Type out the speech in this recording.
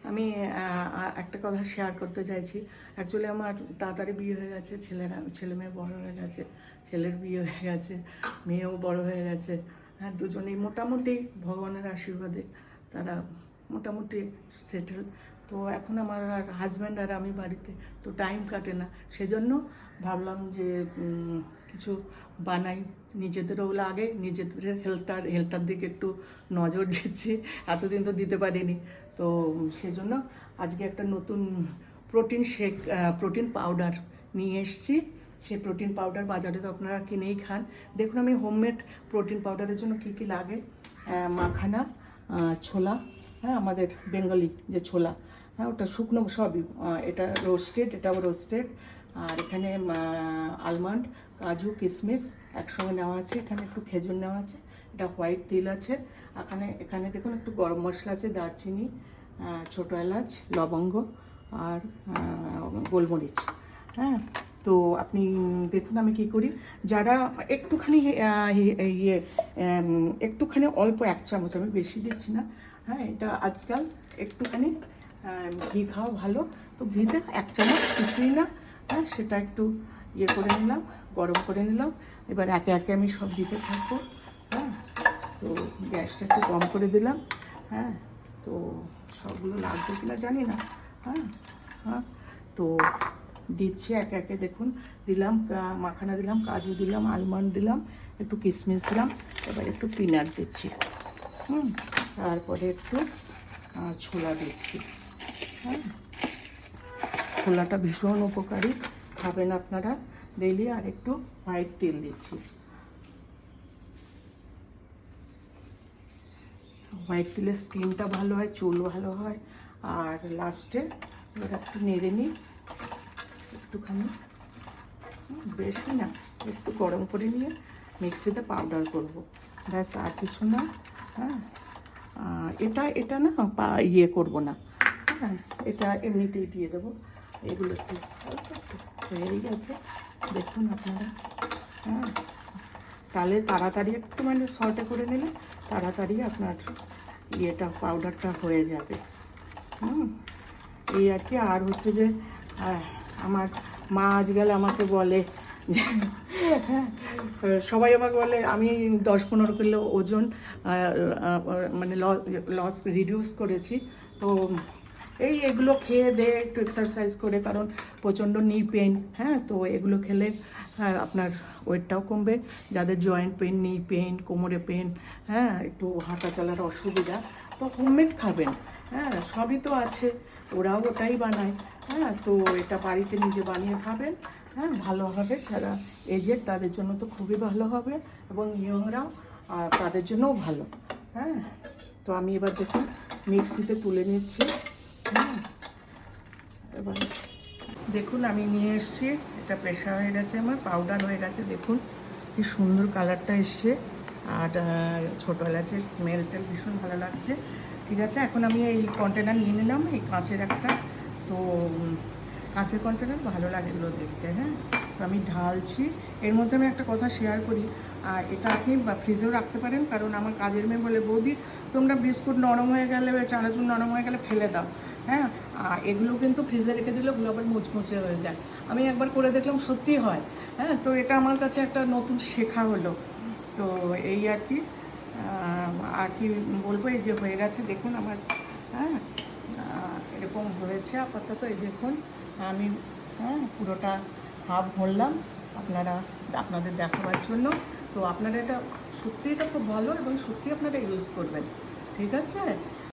আমি একটা কথা শেয়ার করতে চাইছি। অ্যাকচুয়ালি আমার তাড়াতাড়ি বিয়ে হয়ে গেছে, ছেলে মেয়ে বড় হয়ে গেছে, ছেলের বিয়ে হয়ে গেছে, মেয়েও বড় হয়ে গেছে। হ্যাঁ, দুজনেই মোটামুটি ভগবানের আশীর্বাদে তারা মোটামুটি সেটেল। তো এখন আমার আর হাজব্যান্ড আর আমি বাড়িতে, তো টাইম কাটে না। সেজন্য ভাবলাম যে কিছু বানাই, নিজেদেরও লাগে, নিজেদের হেলথটার দিকে একটু নজর দিচ্ছি। এতদিন তো দিতে পারিনি। তো সেজন্য আজকে একটা নতুন প্রোটিন পাউডার নিয়ে এসেছি। সেই প্রোটিন পাউডার বাজারে তো আপনারা কিনেই খান। দেখুন আমি হোমমেড প্রোটিন পাউডারের জন্য কী কী লাগে। মাখানা, ছোলা, হ্যাঁ আমাদের বেঙ্গলি যে ছোলা, হ্যাঁ ওটা শুকনো সবই, এটা রোস্টেড, এটাও রোস্টেড। আর এখানে আলমন্ড, কাজু, কিশমিশ একসঙ্গে নেওয়া আছে। এখানে একটু খেজুর নেওয়া আছে, এটা হোয়াইট তিল আছে। এখানে দেখুন একটু গরম মশলা আছে, দারচিনি, ছোটো এলাচ, লবঙ্গ আর গোলমরিচ। হ্যাঁ, তো আপনি দেখুন আমি কি করি। যারা একটুখানি একটুখানি অল্প 1 চামচ, আমি বেশি দিচ্ছি না। হ্যাঁ, এটা আজকাল একটুখানি ঘি খাওয়া ভালো, তো ঘিতে 1 চামচ, কিছুই না। হ্যাঁ, সেটা একটু করে নিলাম, গরম করে নিলাম। এবার একে একে আমি সব দিতে থাকবো। হ্যাঁ, তো গ্যাসটা একটু কম করে দিলাম। হ্যাঁ, তো সবগুলো লাগবে কিনা জানি না। হ্যাঁ হ্যাঁ, তো দিচ্ছি একে একে। দেখুন দিলাম, মাখানা দিলাম, কাজু দিলাম, আলমন্ড দিলাম, একটু কিশমিশ দিলাম, এবার একটু পিনাট দিচ্ছি। তারপরে একটু ছোলা দিচ্ছি। হ্যাঁ, ছোলাটা ভীষণ উপকারী, খাবেন আপনারা ডেইলি। আর একটু হোয়াইট তেল দিচ্ছি। হোয়াইট তেলের স্কিনটা ভালো হয়, চুল ভালো হয়। আর লাস্টে এবার একটু নেড়ে নিই, একটুখানি, বেশি না, একটু গরম করে নিয়ে মিক্সিতে পাউডার করব, ব্যাস, আর কিছু না। হ্যাঁ, এটা না করব না। হ্যাঁ, এটা এমনিতেই দিয়ে দেবো। এগুলো একটু হয়েই গেছে, দেখুন আপনারা। হ্যাঁ, তাহলে তাড়াতাড়ি একটু মানে সর্টে করে নিলে তাড়াতাড়ি আপনার পাউডারটা হয়ে যাবে। এই আর কি। আর হচ্ছে যে আমার মা আজকাল আমাকে বলে যে সবাই আমাকে বলে আমি 10-15 কিলো ওজন মানে রিডিউস করেছি। তো এগুলো খেয়ে দে, একটু এক্সারসাইজ করে, কারণ প্রচণ্ড নি পেন। হ্যাঁ, তো এগুলো খেলে আপনার ওয়েটটাও কমবে। যাদের জয়েন্ট পেন, নি পেন, কোমরে পেন, হ্যাঁ একটু হাঁটা চলার অসুবিধা, তো হোমমেড খাবেন। হ্যাঁ, সবই তো আছে, ওরাও ওটাই বানায়। হ্যাঁ, তো এটা বাড়িতে নিজে বানিয়ে খাবেন। হ্যাঁ, ভালো হবে। যারা এজেড তাদের জন্য তো খুবই ভালো হবে, এবং ইয়ংরাও তাদের জন্যও ভালো। হ্যাঁ, তো আমি এবার দেখুন মিক্সিতে তুলে নিচ্ছি। হ্যাঁ, এবার দেখুন আমি নিয়ে এসেছি, এটা প্রেশার হয়ে গেছে, আমার পাউডার হয়ে গেছে। দেখুন কি সুন্দর কালারটা এসছে, আর ছোটো এলাচের স্মেলটা ভীষণ ভালো লাগছে। ঠিক আছে, এখন আমি এই কন্টেনার নিয়ে নিলাম, এই কাঁচের একটা। তো কাঁচের কন্টেনার ভালো লাগে এগুলো দেখতে। হ্যাঁ, তো আমি ঢালছি। এর মধ্যে আমি একটা কথা শেয়ার করি, আর এটা আপনি ফ্রিজেও রাখতে পারেন, কারণ আমার কাজের মেয়ে বলে, বৌদি তোমরা বিস্কুট নরম হয়ে গেলে, চানাচুর নরম হয়ে গেলে ফেলে দাও। হ্যাঁ, এগুলো কিন্তু ফ্রিজে রেখে দিলে ওগুলো আবার মুচমুচে হয়ে যায়। আমি একবার করে দেখলাম, সত্যি হয়। হ্যাঁ, তো এটা আমার কাছে একটা নতুন শেখা হলো। তো এই আর কি। আর কি বলবো, এই যে হয়ে গেছে দেখুন আমার। হ্যাঁ, এরকম হয়েছে আপাতত। এই দেখুন আমি পুরোটা হাফ ভরলাম আপনাদের দেখাবার জন্য। তো আপনারা এটা সত্যি, এটা খুব ভালো, এবং সত্যি আপনারা ইউজ করবেন। ঠিক আছে।